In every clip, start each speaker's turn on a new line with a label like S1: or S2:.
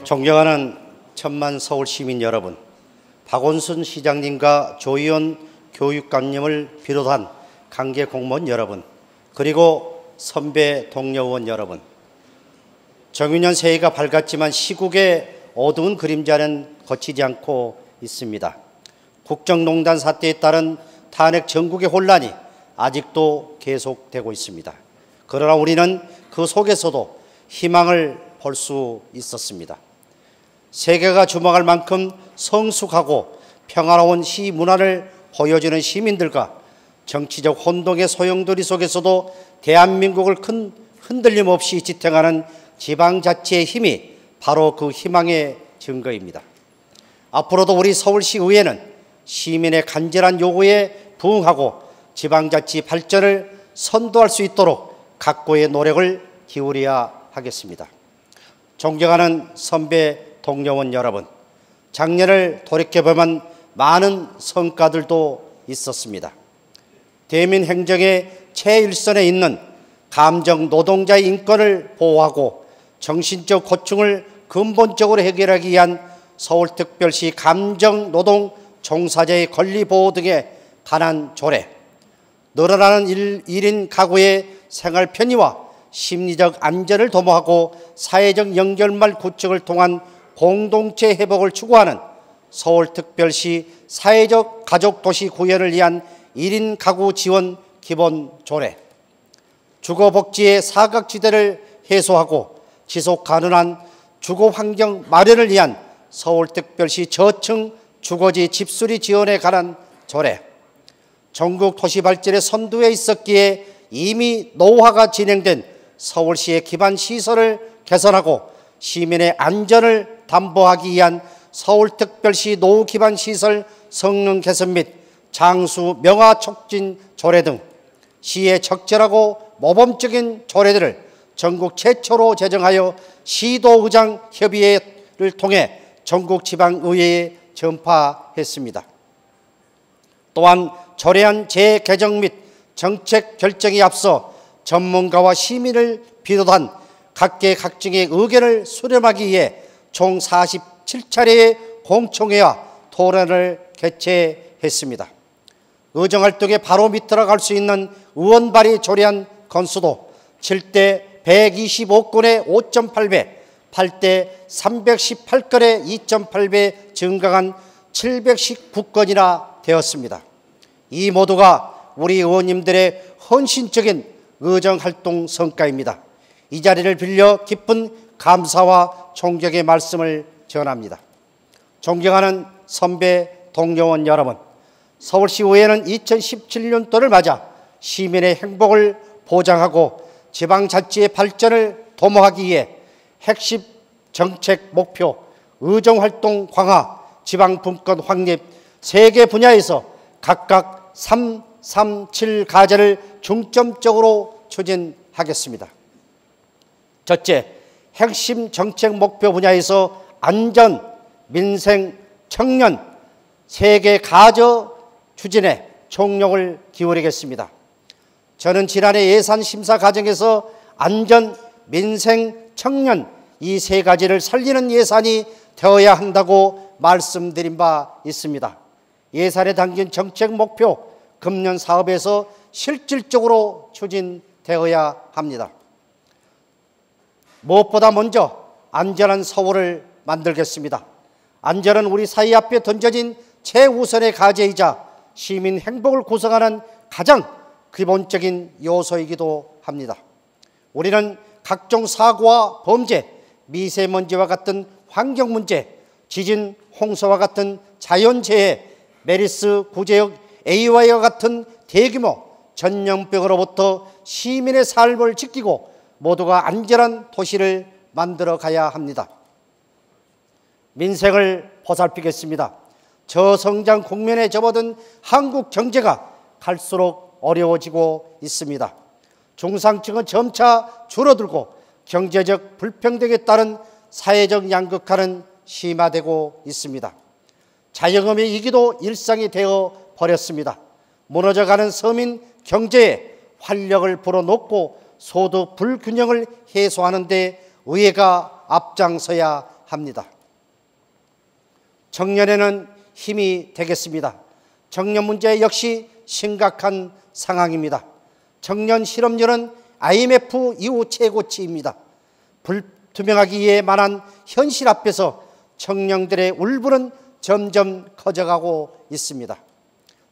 S1: 존경하는 천만 서울 시민 여러분, 박원순 시장님과 조희연 교육감님을 비롯한 관계 공무원 여러분, 그리고 선배 동료 의원 여러분, 정유년 새해가 밝았지만 시국의 어두운 그림자는 거치지 않고 있습니다. 국정농단 사태에 따른 탄핵 전국의 혼란이 아직도 계속되고 있습니다. 그러나 우리는 그 속에서도 희망을 볼 수 있었습니다. 세계가 주목할 만큼 성숙하고 평화로운 시 문화를 보여주는 시민들과 정치적 혼동의 소용돌이 속에서도 대한민국을 큰 흔들림 없이 지탱하는 지방자치의 힘이 바로 그 희망의 증거입니다. 앞으로도 우리 서울시의회는 시민의 간절한 요구에 부응하고 지방자치 발전을 선도할 수 있도록 각고의 노력을 기울여야 하겠습니다. 존경하는 선배 동료원 여러분, 작년을 돌이켜보면 많은 성과들도 있었습니다. 대민 행정의 최일선에 있는 감정 노동자의 인권을 보호하고 정신적 고충을 근본적으로 해결하기 위한 서울특별시 감정 노동 종사자의 권리 보호 등에 관한 조례, 늘어나는 1인 가구의 생활 편의와 심리적 안전을 도모하고 사회적 연결망 구축을 통한 공동체 회복을 추구하는 서울특별시 사회적 가족도시 구현을 위한 1인 가구 지원 기본 조례, 주거복지의 사각지대를 해소하고 지속 가능한 주거환경 마련을 위한 서울특별시 저층 주거지 집수리 지원에 관한 조례, 전국 도시발전의 선두에 있었기에 이미 노후화가 진행된 서울시의 기반 시설을 개선하고 시민의 안전을 담보하기 위한 서울특별시 노후 기반 시설 성능 개선 및 장수 명화 촉진 조례 등 시의 적절하고 모범적인 조례들을 전국 최초로 제정하여 시도의장 협의회를 통해 전국 지방의회에 전파했습니다. 또한 조례안 재개정 및 정책 결정에 앞서 전문가와 시민을 비롯한 각계 각층의 의견을 수렴하기 위해 총 47차례의 공청회와 토론을 개최했습니다. 의정활동에 바로 밑으로 갈 수 있는 의원 발의 조례안 건수도 7대 125건에 5.8배, 8대 318건에 2.8배 증가한 719건이나 되었습니다. 이 모두가 우리 의원님들의 헌신적인 의정활동 성과입니다. 이 자리를 빌려 깊은 감사와 존경의 말씀을 전합니다. 존경하는 선배 동료원 여러분, 서울시의회는 2017년도를 맞아 시민의 행복을 보장하고 지방자치의 발전을 도모하기 위해 핵심 정책 목표, 의정활동 강화, 지방분권 확립 3개 분야에서 각각 337 가지를 중점적으로 추진하겠습니다. 첫째, 핵심 정책 목표 분야에서 안전, 민생, 청년 3개 가저 추진에 총력을 기울이겠습니다. 저는 지난해 예산 심사 과정에서 안전, 민생, 청년 이 3가지를 살리는 예산이 되어야 한다고 말씀드린 바 있습니다. 예산에 담긴 정책 목표, 금년 사업에서 실질적으로 추진되어야 합니다. 무엇보다 먼저 안전한 서울을 만들겠습니다. 안전은 우리 사회 앞에 던져진 최우선의 과제이자 시민 행복을 구성하는 가장 기본적인 요소이기도 합니다. 우리는 각종 사고와 범죄, 미세먼지와 같은 환경 문제, 지진, 홍수와 같은 자연재해, 메르스, 구제역, AY와 같은 대규모 전염병으로부터 시민의 삶을 지키고 모두가 안전한 도시를 만들어 가야 합니다. 민생을 보살피겠습니다. 저성장 국면에 접어든 한국 경제가 갈수록 어려워지고 있습니다. 중상층은 점차 줄어들고 경제적 불평등에 따른 사회적 양극화는 심화되고 있습니다. 자영업의 위기도 일상이 되어 버렸습니다. 무너져가는 서민 경제에 활력을 불어넣고 소득 불균형을 해소하는 데 의회가 앞장서야 합니다. 청년에는 힘이 되겠습니다. 청년 문제 역시 심각한 상황입니다. 청년 실업률은 IMF 이후 최고치입니다. 불투명하기에 만한 현실 앞에서 청년들의 울분은 점점 커져가고 있습니다.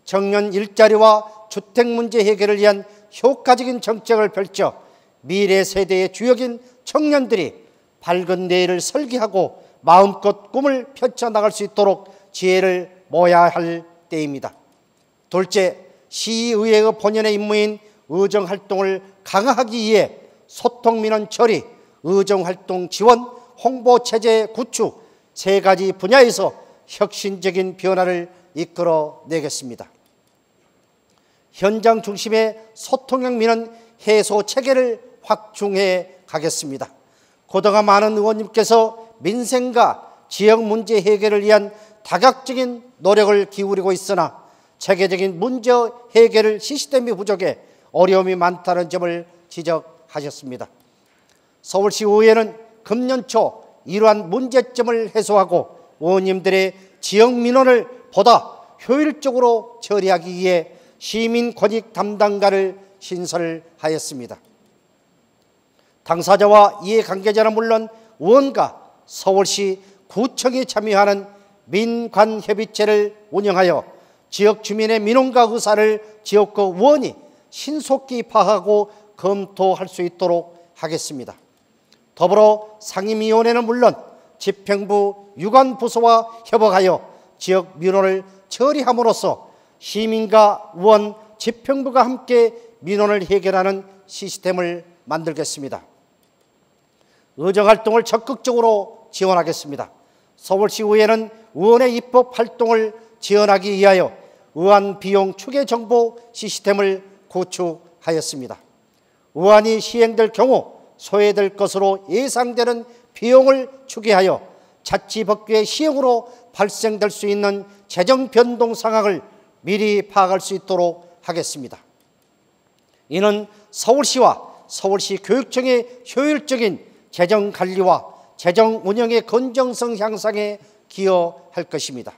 S1: 청년 일자리와 주택 문제 해결을 위한 효과적인 정책을 펼쳐 미래 세대의 주역인 청년들이 밝은 내일을 설계하고 마음껏 꿈을 펼쳐나갈 수 있도록 지혜를 모아야 할 때입니다. 둘째, 시의회의 본연의 임무인 의정활동을 강화하기 위해 소통민원 처리, 의정활동 지원, 홍보체제 구축 세 가지 분야에서 혁신적인 변화를 이끌어내겠습니다. 현장 중심의 소통형 민원 해소 체계를 확충해 가겠습니다. 그동안 많은 의원님께서 민생과 지역 문제 해결을 위한 다각적인 노력을 기울이고 있으나 체계적인 문제 해결 시스템이 부족해 어려움이 많다는 점을 지적하셨습니다. 서울시 의회는 금년 초 이러한 문제점을 해소하고 의원님들의 지역 민원을 보다 효율적으로 처리하기 위해 시민 권익 담당가를 신설하였습니다. 당사자와 이해관계자는 물론 의원과 서울시 구청이 참여하는 민관협의체를 운영하여 지역 주민의 민원과 의사를 지역구 의원이 신속히 파악하고 검토할 수 있도록 하겠습니다. 더불어 상임위원회는 물론 집행부 유관부서와 협업하여 지역 민원을 처리함으로써 시민과 의원, 집행부가 함께 민원을 해결하는 시스템을 만들겠습니다. 의정활동을 적극적으로 지원하겠습니다. 서울시의회는 의원의 입법 활동을 지원하기 위하여 의안 비용 추계 정보 시스템을 구축하였습니다. 의안이 시행될 경우 소요될 것으로 예상되는 비용을 추계하여 자치법규의 시행으로 발생될 수 있는 재정 변동 상황을 미리 파악할 수 있도록 하겠습니다. 이는 서울시와 서울시 교육청의 효율적인 재정 관리와 재정 운영의 건정성 향상에 기여할 것입니다.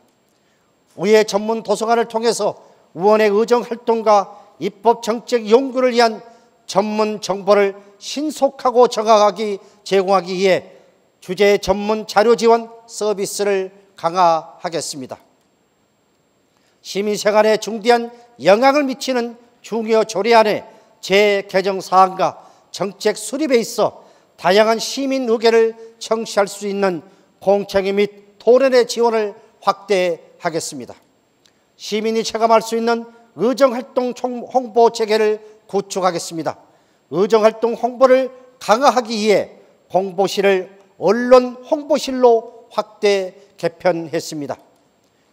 S1: 의회 전문 도서관을 통해서 의원의 의정 활동과 입법 정책 연구를 위한 전문 정보를 신속하고 정확하게 제공하기 위해 주제 전문 자료 지원 서비스를 강화하겠습니다. 시민생활에 중대한 영향을 미치는 중요 조례안의 재개정 사항과 정책 수립에 있어 다양한 시민 의견을 청취할 수 있는 공청회 및 토론의 지원을 확대하겠습니다. 시민이 체감할 수 있는 의정활동 홍보 체계를 구축하겠습니다. 의정활동 홍보를 강화하기 위해 홍보실을 언론 홍보실로 확대 개편했습니다.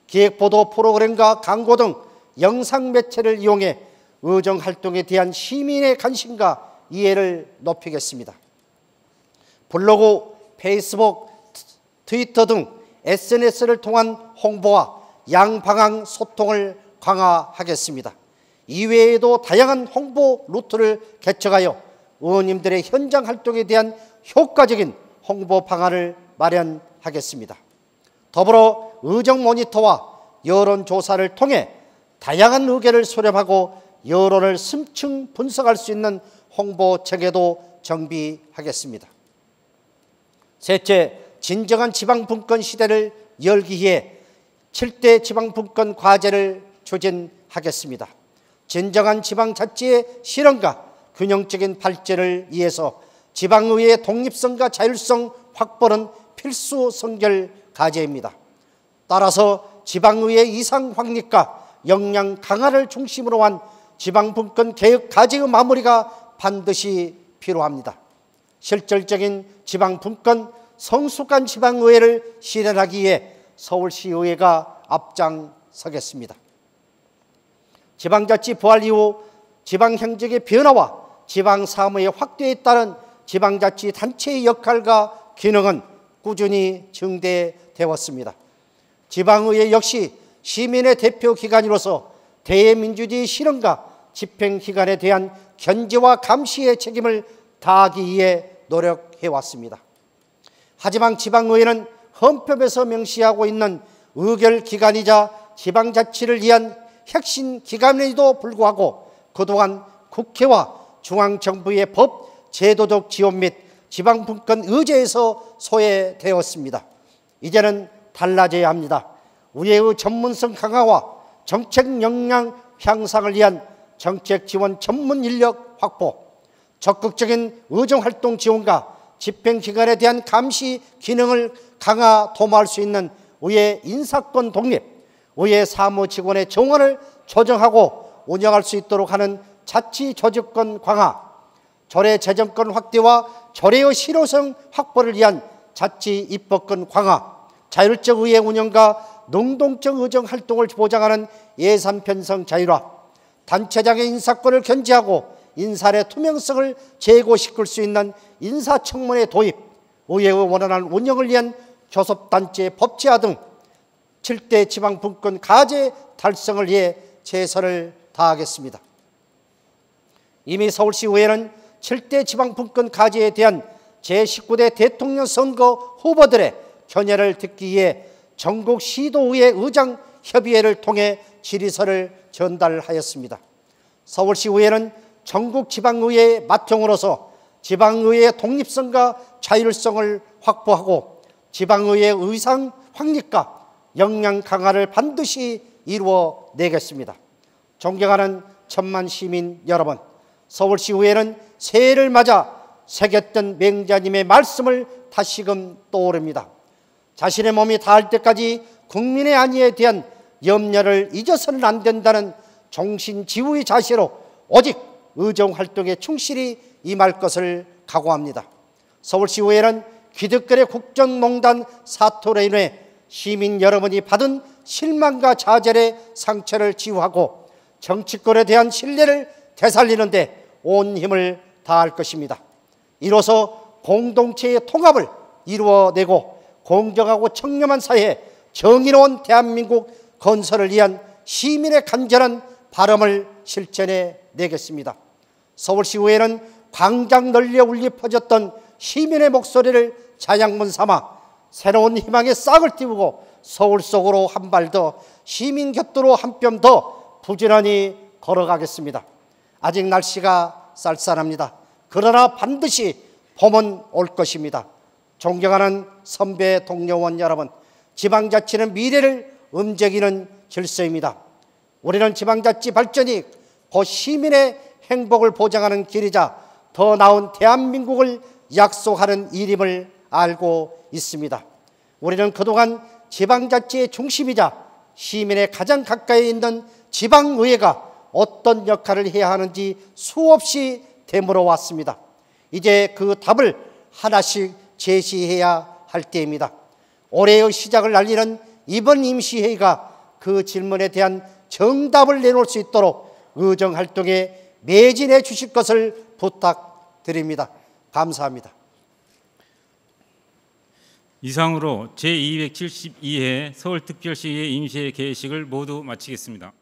S1: 기획보도 프로그램과 광고 등 영상 매체를 이용해 의정활동에 대한 시민의 관심과 이해를 높이겠습니다. 블로그, 페이스북, 트위터 등 SNS를 통한 홍보와 양방향 소통을 강화하겠습니다. 이외에도 다양한 홍보 루트를 개척하여 의원님들의 현장 활동에 대한 효과적인 홍보 방안을 마련하겠습니다. 더불어 의정 모니터와 여론조사를 통해 다양한 의견을 수렴하고 여론을 심층 분석할 수 있는 홍보 체계도 정비하겠습니다. 셋째, 진정한 지방분권 시대를 열기 위해 7대 지방분권 과제를 추진하겠습니다. 진정한 지방자치의 실현과 균형적인 발전을 위해서 지방의회의 독립성과 자율성 확보는 필수 선결 과제입니다. 따라서 지방의회 이상 확립과 역량 강화를 중심으로 한 지방분권 개혁 과제의 마무리가 반드시 필요합니다. 실질적인 지방분권 성숙한 지방의회를 실현하기 위해 서울시의회가 앞장서겠습니다. 지방자치 부활 이후 지방행정의 변화와 지방사무의 확대에 따른 지방자치 단체의 역할과 기능은 꾸준히 증대되어 왔습니다. 지방의회 역시 시민의 대표기관으로서 대민주주의 실현과 집행기관에 대한 견제와 감시의 책임을 다하기 위해 노력해왔습니다. 하지만 지방의회는 헌법에서 명시하고 있는 의결기관이자 지방자치를 위한 핵심 기관에도 불구하고 그동안 국회와 중앙정부의 법, 제도적 지원 및 지방분권 의제에서 소외되었습니다. 이제는 달라져야 합니다. 우리의 전문성 강화와 정책 역량 향상을 위한 정책 지원 전문 인력 확보, 적극적인 의정활동 지원과 집행기관에 대한 감시 기능을 강화 도모할 수 있는 의회 인사권 독립, 의회 사무직원의 정원을 조정하고 운영할 수 있도록 하는 자치조직권 강화, 조례 제정권 확대와 조례의 실효성 확보를 위한 자치 입법권 강화, 자율적 의회 운영과 능동적 의정활동을 보장하는 예산 편성 자율화, 단체장의 인사권을 견제하고 인사의 투명성을 제고시킬 수 있는 인사청문회 도입, 의회의 원활한 운영을 위한 교섭단체 법제화 등 7대 지방분권 가제 달성을 위해 최선을 다하겠습니다. 이미 서울시의회는 7대 지방분권 가제에 대한 제19대 대통령 선거 후보들의 견해를 듣기 위해 전국 시도의회 의장 협의회를 통해 질의서를 전달하였습니다. 서울시의회는 전국 지방의회의 맏형으로서 지방의회의 독립성과 자율성을 확보하고 지방의회의 의상 확립과 역량 강화를 반드시 이루어내겠습니다. 존경하는 천만 시민 여러분, 서울시의회는 새해를 맞아 새겼던 맹자님의 말씀을 다시금 떠오릅니다. 자신의 몸이 닿을 때까지 국민의 안위에 대한 염려를 잊어서는 안 된다는 종신지우의 자세로 오직 의정활동에 충실히 임할 것을 각오합니다. 서울시의회는 기득권의 국정농단 사토로 인해 시민 여러분이 받은 실망과 좌절의 상처를 치유하고 정치권에 대한 신뢰를 되살리는 데 온 힘을 다할 것입니다. 이로써 공동체의 통합을 이루어내고 공정하고 청렴한 사회, 정의로운 대한민국 건설을 위한 시민의 간절한 바람을 실천해 내겠습니다. 서울시의회는 광장 널리 울려 퍼졌던 시민의 목소리를 자양문 삼아 새로운 희망의 싹을 틔우고 서울 속으로 한 발 더, 시민 곁으로 한 뼘 더 부지런히 걸어가겠습니다. 아직 날씨가 쌀쌀합니다. 그러나 반드시 봄은 올 것입니다. 존경하는 선배 동료원 여러분, 지방자치는 미래를 움직이는 질서입니다. 우리는 지방자치 발전이 곧 시민의 행복을 보장하는 길이자 더 나은 대한민국을 약속하는 일임을 알고 있습니다. 우리는 그동안 지방자치의 중심이자 시민의 가장 가까이 있는 지방의회가 어떤 역할을 해야 하는지 수없이 되물어 왔습니다. 이제 그 답을 하나씩 제시해야 할 때입니다. 올해의 시작을 알리는 이번 임시회의가 그 질문에 대한 정답을 내놓을 수 있도록 의정활동에 매진해 주실 것을 부탁드립니다. 감사합니다.
S2: 이상으로 제272회 서울특별시의회 임시회 개회식을 모두 마치겠습니다.